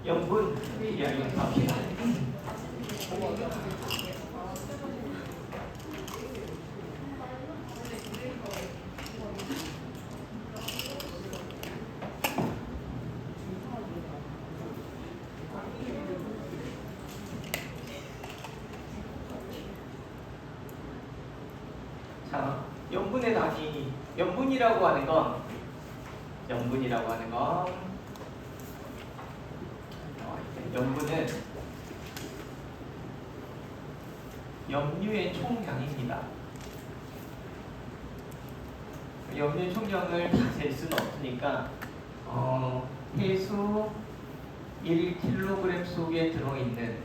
염분 이야기합니다. 자, 염분의 단위, 염분이라고 하는 건 염분은 염류의 총량입니다. 염류의 총량을 다 잴 수는 없으니까 해수 1kg 속에 들어있는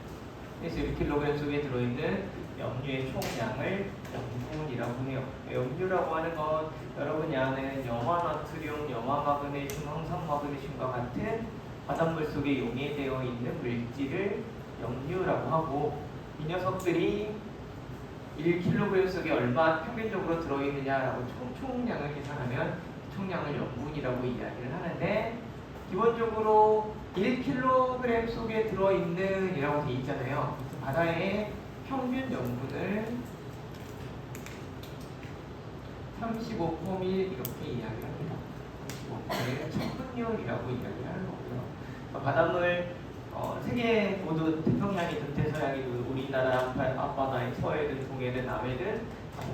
염류의 총량을 염분이라고 해요. 염류라고 하는 건 여러분이 아는 염화나트륨, 염화마그네슘, 황산마그네슘과 같은 바닷물 속에 용해되어 있는 물질을 염류라고 하고, 이 녀석들이 1kg 속에 얼마 평균적으로 들어있느냐라고 총량을 계산하면 총량을 염분이라고 이야기를 하는데, 기본적으로 1kg 속에 들어있는 이라고 되어 있잖아요. 바다의 평균 염분을 35포밀 이렇게 이야기합니다. 35포밀 천분율이라고 이야기하는 거고요. 바닷물 세계 모두 태평양이든 대서양이든 우리나라 앞바다에 서해든 동해든 남해든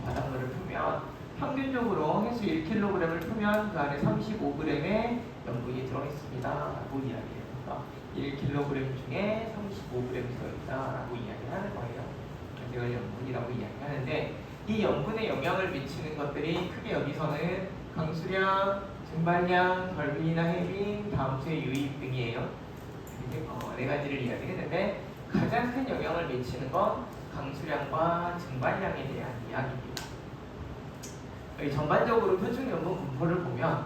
바닷물을 풀면 평균적으로 해수 1kg을 풀면 그 안에 35g의 염분이 들어있습니다 라고 이야기합니다. 1kg 중에 35g 들어있다라고 이야기하는 거예요. 이걸 염분이라고 이야기하는데, 이 염분에 영향을 미치는 것들이 크게 여기서는 강수량, 증발량, 결빙이나 해빙, 다음수의 유입 등이에요. 네 가지를 이야기했는데, 가장 큰 영향을 미치는 건 강수량과 증발량에 대한 이야기입니다. 전반적으로 표준 염분 분포를 보면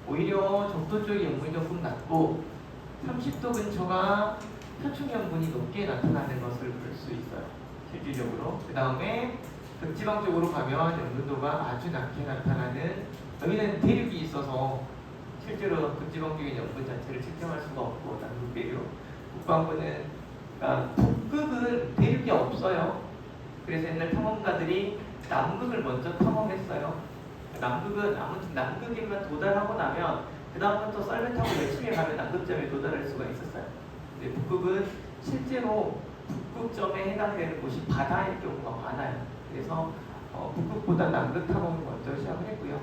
오히려 적도 쪽의 염분이 조금 낮고 30도 근처가 표준 염분이 높게 나타나는 것을 볼 수 있어요. 실질적으로. 그 다음에 극지방 쪽으로 가면 염분도가 아주 낮게 나타나는, 여기는 대륙이 있어서 실제로 극지방 쪽의 염분 자체를 측정할 수가 없고, 남극 대륙, 북반구는, 그러니까 북극은 대륙이 없어요. 그래서 옛날 탐험가들이 남극을 먼저 탐험했어요. 남극은 아무튼 남극에만 도달하고 나면 그 다음부터 썰매 타고 열심히 가면 남극점에 도달할 수가 있었어요. 근데 북극은 실제로 북극점에 해당되는 곳이 바다일 경우가 많아요. 그래서 북극보다 남극 탐험을 먼저 시작을 했고요.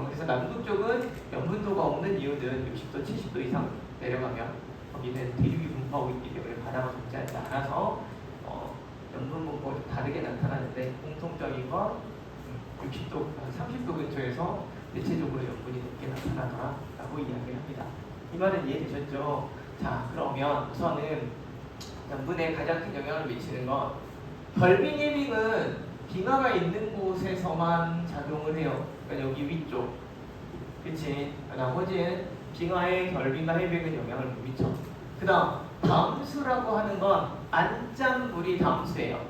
그래서 남극 쪽은 염분도가 없는 이유는 60도, 70도 이상 내려가면 거기는 대륙이 분포하고 있기 때문에 바다가 존재하지 않아서 염분 분포가 좀 다르게 나타나는데, 공통적인 건 60도, 30도 근처에서 대체적으로 염분이 높게 나타나더라라고 이야기를 합니다. 이 말은 이해되셨죠? 자, 그러면 우선은 염분에 가장 큰 영향을 미치는 건, 결빙, 해빙은 빙하가 있는 곳에서만 작용을 해요. 그러니까 여기 위쪽, 그치? 나머지는 빙하의 결빙과 해빙은 영향을 못 미쳐. 그 다음 담수라고 하는 건 안짠물이 담수예요.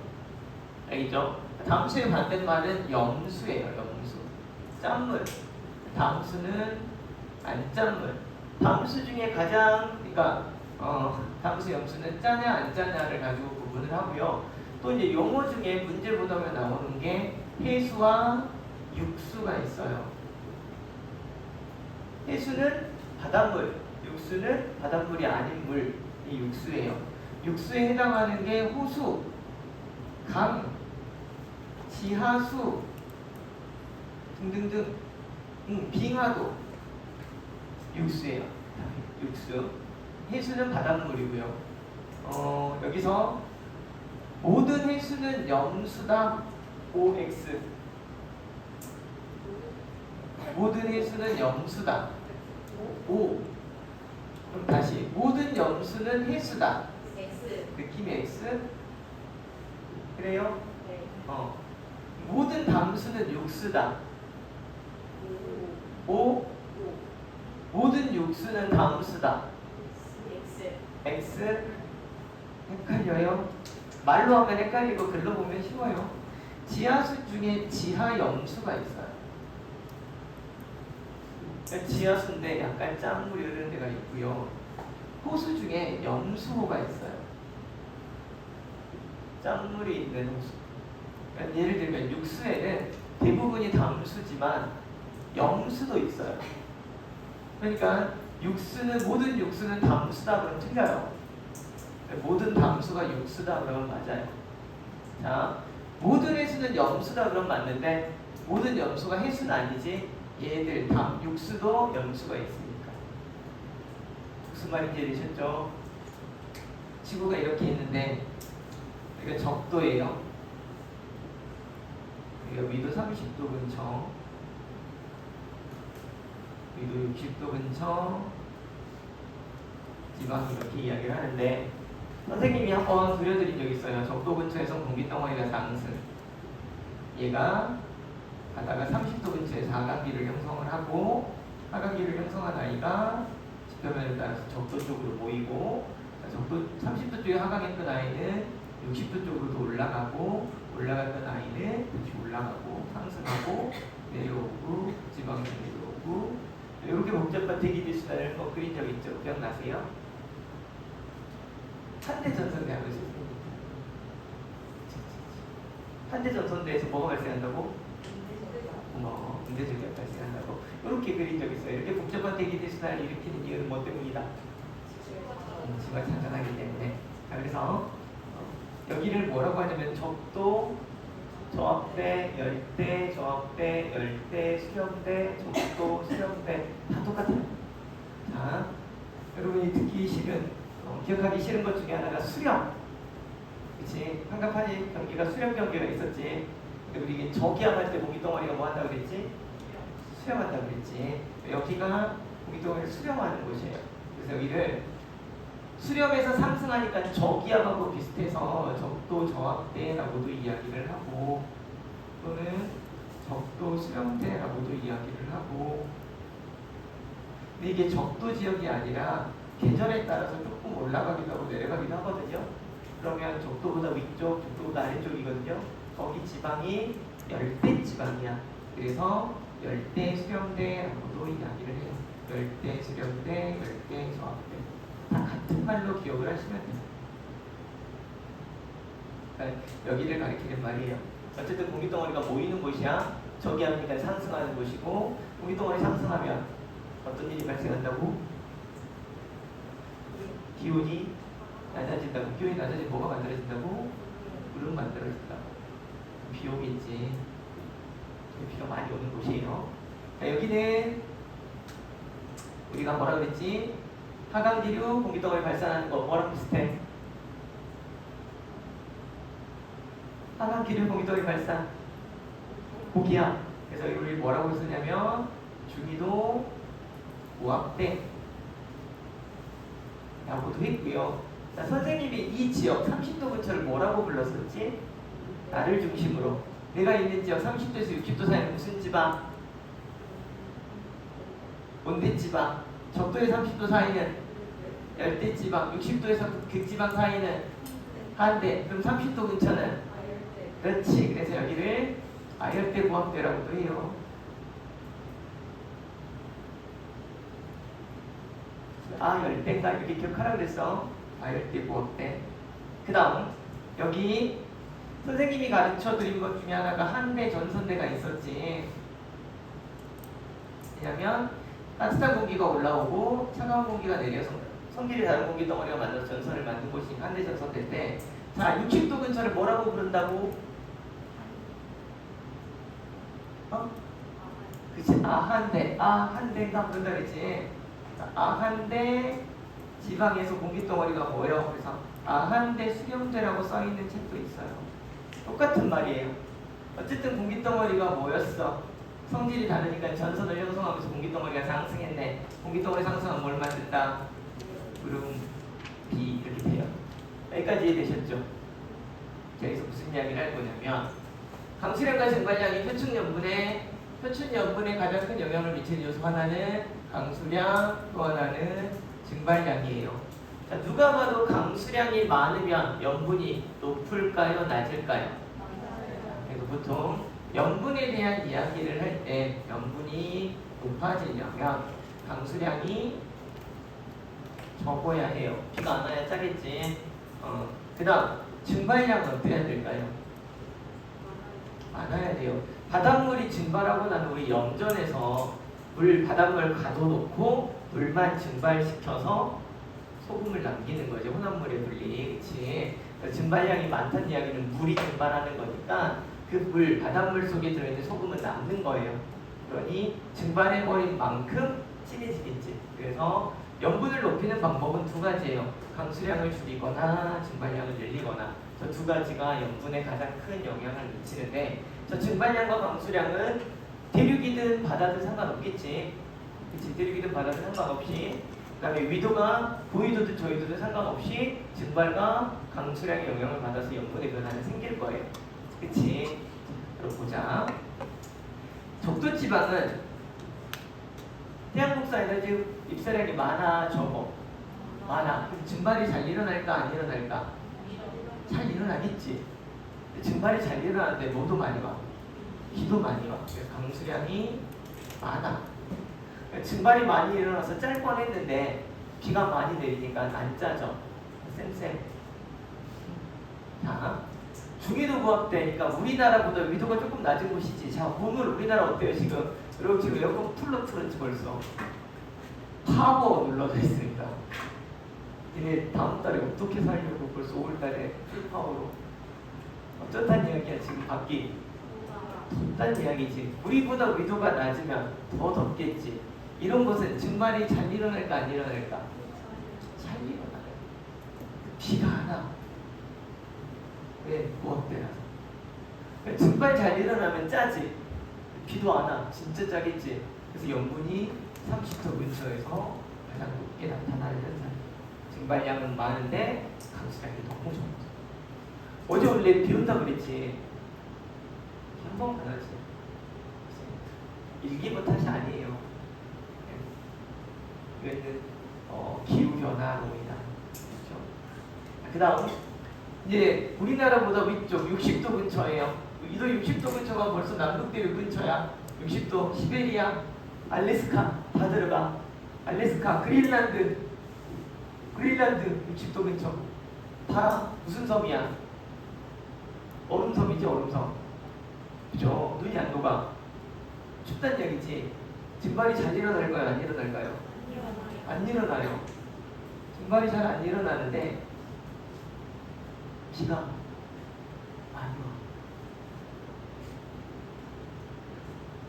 알겠죠? 담수의 반대말은 염수예요. 염수. 짠물. 담수는 안짠물. 담수 중에 가장, 그러니까 담수, 염수는 짜냐 안 짜냐를 가지고 구분을 하고요. 또 이제 용어 중에 문제 보다가 나오는 게 해수와 육수가 있어요. 해수는 바닷물, 육수는 바닷물이 아닌 물이 육수예요. 육수에 해당하는 게 호수, 강, 지하수 등등등. 빙하도 육수예요. 육수. 해수는 바닷물이고요. 여기서 모든 해수는 염수다. OX. 모든 해수는 염수다. O. 그럼 다시, 모든 염수는 해수다. X. 느낌이 X. 그래요? 네. 모든 담수는 육수다. O. 모든 육수는 담수다. X. X. 헷갈려요? 말로 하면 헷갈리고 글로 보면 쉬워요. 지하수 중에 지하염수가 있어요. 지하수인데 약간 짠물이 흐르는 데가 있고요. 호수 중에 염수호가 있어요. 짠물이 있는 호수. 그러니까 예를 들면 육수에는 대부분이 담수지만 염수도 있어요. 그러니까 모든 육수는 담수다 그러면 틀려요. 모든 담수가 육수다 그러면 맞아요. 자, 모든 해수는 염수다 그러면 맞는데 모든 염수가 해수는 아니지. 얘들 육수도 염수가 있으니까. 무슨 말인지 이해되셨죠? 지구가 이렇게 있는데 여기가 적도예요. 여기가 위도 30도 근처, 위도 60도 근처 지방이 이렇게 이야기를 하는데 선생님이 한번 그려드린 적이 있어요. 적도 근처에서 공기덩어리가 상승. 얘가 가다가 30도 근처에서 하강기를 형성을 하고 하강기를 형성한 아이가 지표면에 따라서 적도 쪽으로 모이고 적도 30도 쪽에 하강했던 아이는 60도 쪽으로 올라가고 올라갔던 아이는 다시 올라가고 상승하고 내려오고 지방에 내려오고 이렇게 복잡한 대기들수단을 그린 적 있죠? 기억나세요? 한대전선대 하고 있었습니다. 한대전선대에서 뭐가 발생한다고? 문제제기가 발생한다고 이렇게 그린 적이 있어요. 이렇게 복잡한 대기들수단을 일으키는 이유는 뭐 때문이다? 지구가 잔잔하기 때문에. 자, 그래서 여기를 뭐라고 하냐면 적도, 저압대, 열대, 저압대, 열대, 수렴대, 적도, 수렴대 다 똑같아요. 자, 여러분이 듣기 싫은 기억하기 싫은 것 중에 하나가 수렴. 그치? 한가파니 경기가 수렴 경기가 있었지. 근데 우리 저기압 할 때 공기덩어리가 뭐 한다고 그랬지? 수렴한다고 그랬지. 여기가 공기덩어리를 수렴하는 곳이에요. 그래서 여기를 수렴에서 상승하니까 저기압하고 비슷해서 적도 저압대라고도 이야기를 하고 또는 적도 수렴대라고도 이야기를 하고 근데 이게 적도 지역이 아니라 계절에 따라서 조금 올라가기도 하고 내려가기도 하거든요. 그러면 적도보다 위쪽, 적도보다 아래쪽이거든요. 거기 지방이 열대 지방이야. 그래서 열대 수렴대라고도 이야기를 해요. 열대 수렴대, 열대 저압대 다 같은 말로 기억을 하시면 돼요. 그러니까 여기를 가리키는 말이에요. 어쨌든 공기덩어리가 모이는 곳이야. 저기압이니까 상승하는 곳이고 공기덩어리 상승하면 어떤 일이 발생한다고? 기온이 낮아진다고. 기온이 낮아지면 뭐가 만들어진다고? 구름 만들어진다고. 비 오겠지. 비가 많이 오는 곳이에요. 자, 여기는 우리가 뭐라 그랬지? 하강기류 공기덩어리 발산하는 거 뭐랑 비슷해? 하강기류 공기덩어리 발산 고기압. 그래서 이걸 뭐라고 쓰냐면 중위도 고압대 라고도 했고요. 자, 선생님이 이 지역 30도 근처를 뭐라고 불렀었지? 나를 중심으로 내가 있는 지역 30도에서 60도 사이는 무슨 지방? 온대지방. 적도에 30도 사이는 열대지방. 60도에서 극지방 사이는 한대. 그럼 30도 근처는? 그렇지. 그래서 여기를 아열대 고압대라고도 해요. 열대인가 이렇게 기억하라 그랬어. 열대 고압대. 그 다음 여기 선생님이 가르쳐 드린 것 중에 하나가 한대 전선대가 있었지. 왜냐면 따뜻한 공기가 올라오고 차가운 공기가 내려서 성질이 다른 공기 덩어리가 만들어서 전선을 만든 곳이 한대 전선대인데, 자 60도 근처를 뭐라고 부른다고? 그치, 한대가 부른다 그랬지. 아한대 지방에서 공기덩어리가 모여. 그래서 아한대 수렴대라고 써있는 책도 있어요. 똑같은 말이에요. 어쨌든 공기덩어리가 모였어. 성질이 다르니까 전선을 형성하면서 공기덩어리가 상승했네. 공기덩어리 상승하면 뭘 만든다? 구름, 비 이렇게 돼요. 여기까지 이해되셨죠? 자, 여기서 무슨 이야기를 할 거냐면 강수량과 증발량이 표준연분에 가장 큰 영향을 미치는 요소 하나는 강수량, 또 하나는 증발량이에요. 자, 누가 봐도 강수량이 많으면 염분이 높을까요? 낮을까요? 그래서 보통 염분에 대한 이야기를 할 때 염분이 높아지려면 강수량이 적어야 해요. 비가 안 와야 짜겠지. 그 다음 증발량은 어때야 될까요? 많아야 돼요. 바닷물이 증발하고 난 후에 염전에서 바닷물 가둬놓고 물만 증발시켜서 소금을 남기는 거죠. 혼합물의 분리. 그치? 증발량이 많다는 이야기는 물이 증발하는 거니까 그 물, 바닷물 속에 들어있는 소금은 남는 거예요. 그러니 증발해버린 만큼 진해지겠지. 그래서 염분을 높이는 방법은 두 가지예요. 강수량을 줄이거나 증발량을 늘리거나. 저 두 가지가 염분에 가장 큰 영향을 미치는데, 저 증발량과 강수량은 대륙이든 바다든 상관없겠지. 그치? 대륙이든 바다든 상관없이. 그 다음에 위도가 고위도든 저위도든 상관없이 증발과 강수량의 영향을 받아서 염분의 변화는 생길 거예요. 그치? 그럼 보자. 적도지방은 태양복사에다 지금 입사량이 많아, 적어? 많아. 그럼 증발이 잘 일어날까, 안 일어날까? 잘 일어나겠지. 근데 증발이 잘 일어나는데 뭐도 많이 와? 비도 많이 와. 그래서 강수량이 많아. 증발이 많이 일어나서 짤 뻔했는데 비가 많이 내리니까 안 짜져. 쌤. 자, 중위도 부합되니까 우리나라보다 위도가 조금 낮은 곳이지. 자, 오늘 우리나라 어때요 지금? 여러분 지금 에어컨 풀로 틀었지 벌써. 파워 눌러져 있습니다. 얘네 다음 달에 어떻게 살려고 벌써 5월 달에 풀파워로. 어쩌단 이야기야 지금 밖이. 덥단 이야기지. 우리보다 위도가 낮으면 더 덥겠지. 이런 것은 증발이 잘 일어날까 안 일어날까? 잘 일어나요. 비가 안 와. 왜? 부합돼라서. 증발 잘 일어나면 짜지. 비도 안 와. 진짜 짜겠지. 그래서 염분이 30도 근처에서 가장 높게 나타나는 현상. 증발량은 많은데 강수량이 너무 적어. 어제 원래 비 온다 그랬지. 한번 가야지. 일기부 탓이 아니에요. 이거는 기후변화로이다. 그렇죠? 그 다음 이제 우리나라보다 위쪽 60도 근처예요. 이도 60도 근처가 벌써 남극대륙 근처야. 60도 시베리아, 알래스카 다 들어가. 알래스카, 그린란드 60도 근처. 다 무슨 섬이야? 얼음섬이지 얼음섬. 그죠? 눈이 안 녹아. 춥단 얘기지. 증발이 잘 일어날까요? 안 일어날까요? 안 일어나요. 증발이 잘 안 일어나는데 비가 많이 와.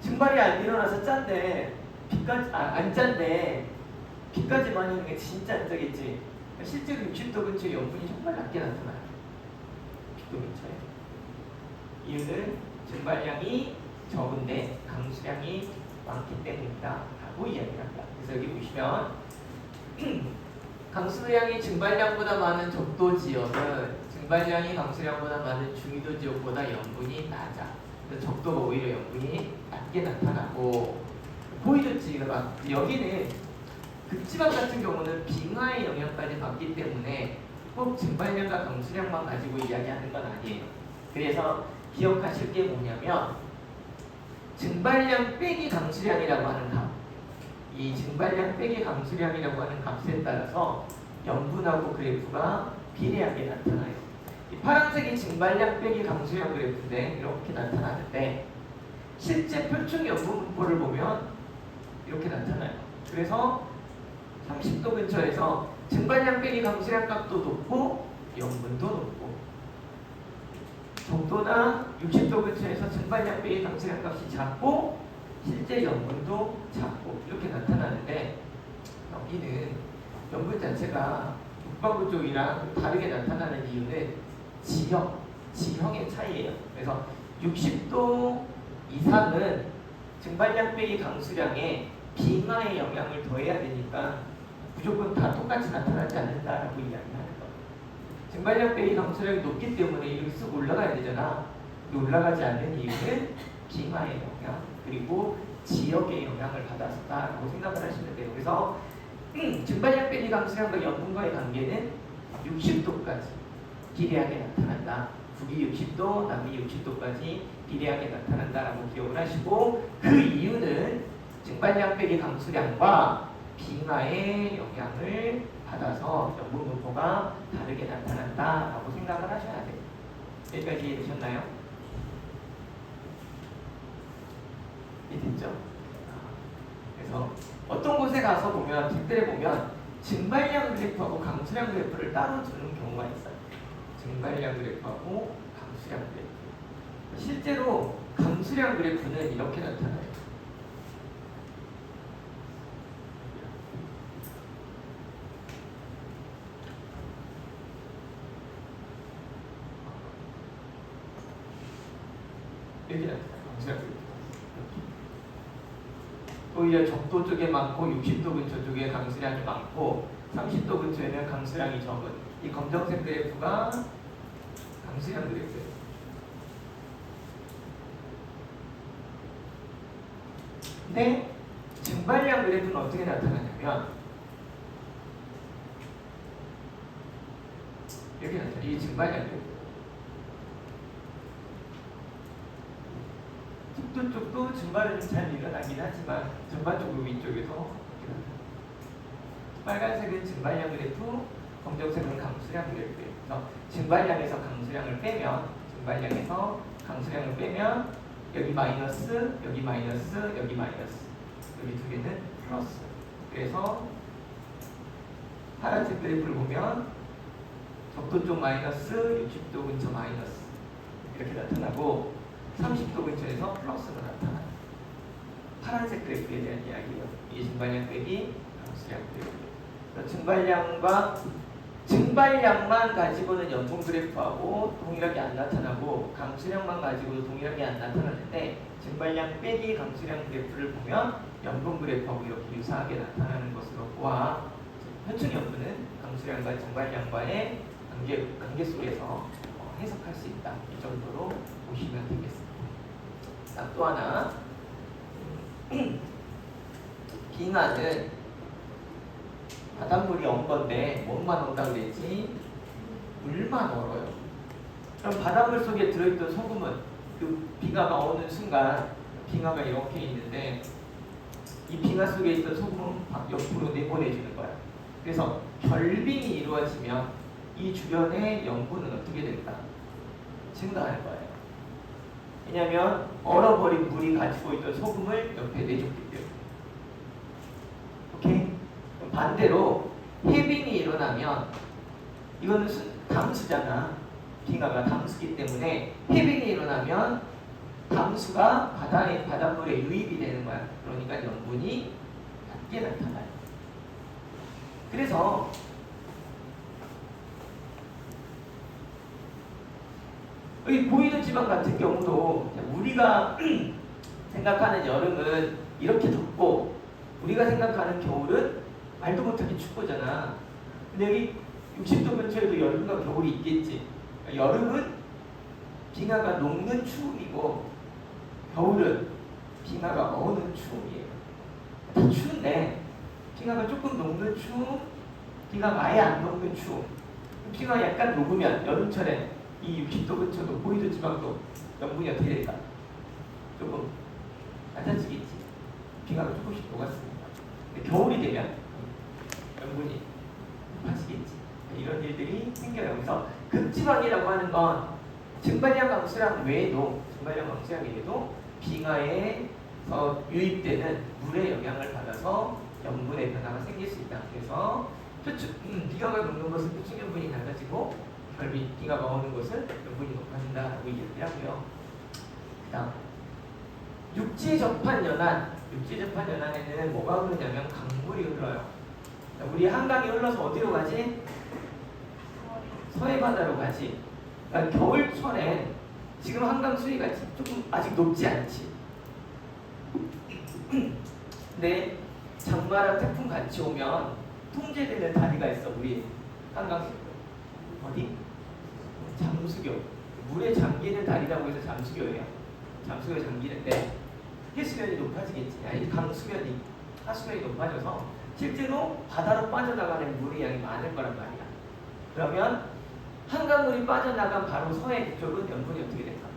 증발이 안 일어나서 짠데 비까지 안 짠데 비까지 많이 오는 게 진짜 안 짜겠지. 실제로 60도 근처에 염분이 정말 낮게 나타나요. 60도 근처에. 이유는 증발량이 적은데 강수량이 많기 때문이다 라고 이야기를 합니다. 그래서 여기 보시면 강수량이 증발량보다 많은 적도 지역은 증발량이 강수량보다 많은 중위도 지역보다 염분이 낮아. 그래서 적도가 오히려 염분이 낮게 나타나고, 고위도 지역, 여기는 극지방 같은 경우는 빙하의 영향까지 받기 때문에 꼭 증발량과 강수량만 가지고 이야기하는 건 아니에요. 그래서 기억하실 게 뭐냐면 증발량 빼기 강수량이라고 하는 값, 이 증발량 빼기 강수량이라고 하는 값에 따라서 염분하고 그래프가 비례하게 나타나요. 이 파란색이 증발량 빼기 강수량 그래프인데 이렇게 나타나는데, 실제 표충 염분 분포를 보면 이렇게 나타나요. 그래서 30도 근처에서 증발량 빼기 강수량 값도 높고 염분도 높고, 적도나 60도 근처에서 증발량 빼기 강수량 값이 작고 실제 염분도 작고 이렇게 나타나는데, 여기는 염분 자체가 북반구 쪽이랑 다르게 나타나는 이유는 지형의 차이예요. 그래서 60도 이상은 증발량 빼기 강수량에 빙하의 영향을 더해야 되니까 무조건 다 똑같이 나타나지 않는다라고 이야기하는 거예요. 증발량 빼기 강수량이 높기 때문에 이렇게 쓱 올라가야 되잖아. 올라가지 않는 이유는 빙하의 영향 그리고 지역의 영향을 받았다라고 생각을 하시면 돼요. 그래서 증발량 빼기 강수량과 염분과의 관계는 60도까지 비례하게 나타난다. 북위 60도, 남위 60도까지 비례하게 나타난다라고 기억을 하시고, 그 이유는 증발량 빼기 강수량과 빙하의 영향을 받아서 연분 분포가 다르게 나타난다라고 생각을 하셔야 돼요. 여기까지 이해되셨나요? 이해됐죠? 그래서 어떤 곳에 가서 보면 책들에 보면 증발량 그래프하고 강수량 그래프를 따로 두는 경우가 있어요. 증발량 그래프하고 강수량 그래프. 실제로 강수량 그래프는 이렇게 나타나요. 이렇게 나타나요. 강수량 그래프. 오히려 적도 쪽에 많고 60도 근처 쪽에 강수량이 많고 30도 근처에는 강수량이 적은 이 검정색 그래프가 강수량 그래프예요. 근데 증발량 그래프는 어떻게 나타나냐면 이렇게 나타나요. 이 증발량 그래프. 북도 쪽도 증발은 잘 일어나긴 하지만 전반적으로 위쪽에서 빨간색은 증발량 그래프, 검정색은 강수량 그래프예요. 그래서 증발량에서 강수량을 빼면 여기 마이너스, 여기 마이너스, 여기 마이너스, 여기 두 개는 플러스. 그래서 파란색 그래프를 보면 적도 쪽 마이너스, 60도 근처 마이너스 이렇게 나타나고 30도 근처에서 플러스로 나타나요. 파란색 그래프에 대한 이야기예요. 이게 증발량 빼기 강수량 그래프. 증발량만 가지고는 연분 그래프하고 동일하게 안 나타나고 강수량만 가지고도 동일하게 안 나타나는데 증발량 빼기 강수량 그래프를 보면 연분 그래프하고 이렇게 유사하게 나타나는 것으로 보아 현충 연분은 강수량과 증발량과의 관계 속에서 해석할 수 있다. 이 정도로 보시면 되겠습니다. 또 하나 빙하는 바닷물이 얼 건데 뭐만 얼다고 그랬지? 물만 얼어요. 그럼 바닷물 속에 들어있던 소금은 그 빙하가 어는 순간 빙하가 이렇게 있는데 이 빙하 속에 있던 소금은 옆으로 내보내주는 거야. 그래서 결빙이 이루어지면 이 주변의 염분은 어떻게 될까? 증가하는 거예요. 왜냐하면 얼어버린 물이 가지고 있던 소금을 옆에 내줬기 때문에. 오케이? 반대로 해빙이 일어나면 이거는 담수잖아. 빙하가 담수기 때문에 해빙이 일어나면 담수가 바닷물에 유입이 되는 거야. 그러니까 염분이 낮게 나타나요. 그래서 이 보이는 지방 같은 경우도 우리가 생각하는 여름은 이렇게 덥고 우리가 생각하는 겨울은 말도 못하게 춥거잖아. 근데 여기 60도 근처에도 여름과 겨울이 있겠지. 여름은 빙하가 녹는 추움이고 겨울은 빙하가 어는 추움이에요. 다 추운데 빙하가 조금 녹는 추움, 빙하가 아예 안 녹는 추움. 빙하가 약간 녹으면 여름철에 이 60도 근처도 보이도 지방도 염분이 어떻게 될까? 조금 낮아지겠지. 빙하가 조금씩 녹았습니다. 근데 겨울이 되면 염분이 높아지겠지. 이런 일들이 생겨요. 그래서 극지방이라고 하는 건 증발량 강수량 외에도 빙하에서 유입되는 물의 영향을 받아서 염분의 변화가 생길 수 있다. 그래서 빙하가 녹는 것은 표층 염분이 낮아지고 빙하가 오는 것은 염분이 높아진다라고 얘기를 하고요. 그다음 육지 접한 연안에는 뭐가 흐르냐면 강물이 흘러요. 우리 한강이 흘러서 어디로 가지? 서해바다로 가지. 그러니까 겨울철에 지금 한강 수위가 조금 아직 높지 않지. 근데 장마랑 태풍 같이 오면 통제되는 다리가 있어. 우리 한강 어디? 잠수교. 물에 잠기는 다리라고 해서 잠수교예요. 잠수교에 잠기는데 해수면이 높아지겠지. 아니 강수면이 하수면이 높아져서 실제로 바다로 빠져나가는 물의 양이 많을 거란 말이야. 그러면 한강물이 빠져나간 바로 서해 쪽은 염분이 어떻게 될까?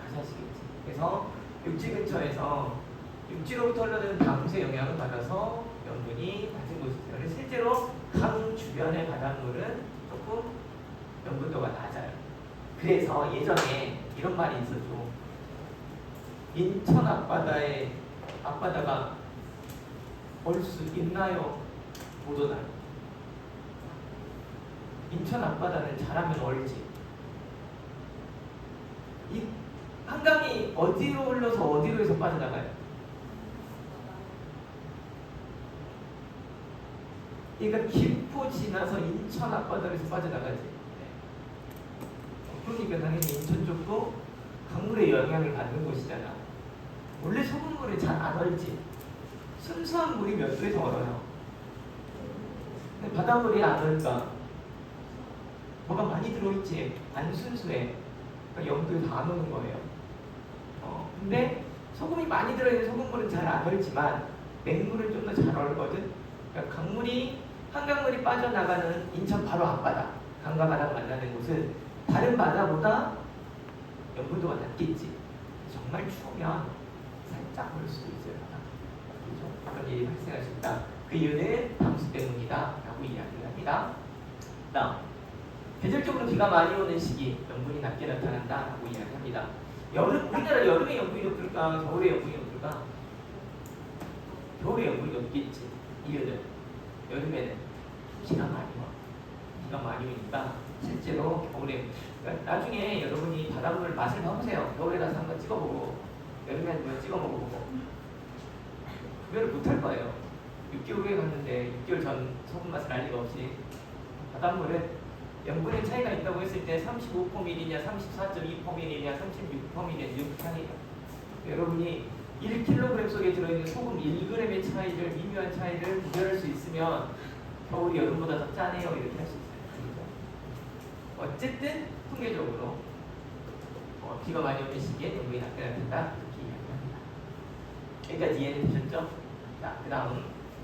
낮아지겠지. 그래서 육지 근처에서 육지로부터 흘러드는 담수의 영향을 받아서 염분이 낮은 곳이죠. 그래서 실제로 강 주변의 바닷물은 조금 염분도가 낮아요. 그래서 예전에 이런 말이 있었죠. 인천 앞바다가 얼 수 있나요? 못 오나요? 인천 앞바다는 잘하면 얼지. 이 한강이 어디로 흘러서 어디로 해서 빠져나가요? 그러니까 김포 지나서 인천 앞바다에서 빠져나가지. 그러니까 당연히 인천 쪽도 강물의 영향을 받는 곳이잖아. 원래 소금물이 잘 안 얼지. 순수한 물이 몇 도에서 얼어요? 근데 바닷물이 안 얼까? 뭐가 많이 들어있지. 안 순수해. 그러니까 0도에서 안 오는 거예요. 근데 소금이 많이 들어있는 소금물은 잘 안 얼지만 맹물은 좀 더 잘 얼거든. 그러니까 한강물이 빠져나가는 인천 바로 앞바다, 강과 바다가 만나는 곳은 다른 바다보다 염분도가 낮겠지. 정말 추우면 살짝 올 수도 있어요. 그렇죠? 그런 일이 발생할 수 있다. 그 이유는 담수 때문이다 라고 이야기를 합니다. 다음, 계절적으로 비가 많이 오는 시기 염분이 낮게 나타난다 라고 이야기합니다. 우리나라 여름에 염분이 높을까? 겨울에 염분이 높을까? 겨울에 염분이 높겠지. 이유는 여름에는 비가 많이 와. 비가 많이 오니까 실제로 겨울에, 그러니까 나중에 여러분이 바닷물 맛을 봐보세요. 겨울에 가서 한번 찍어보고 여름에 한번 찍어먹어보고 구별을 못할 거예요. 6개월 후에 갔는데 6개월 전 소금 맛을 알 리가 없이. 바닷물은 염분의 차이가 있다고 했을 때 35%냐 34.2%냐 36%냐 이렇게 차이가. 여러분이 1kg 속에 들어있는 소금 1g의 차이를, 미묘한 차이를 구별할 수 있으면 겨울이 여름보다 더 짜네요 이렇게 할 수 있어요. 그렇죠? 어쨌든 통계적으로 비가 많이 오는 시기에 염분이 낮게 나타난다 이렇게 이야기합니다. 여기까지 이해는 되셨죠? 자, 그 다음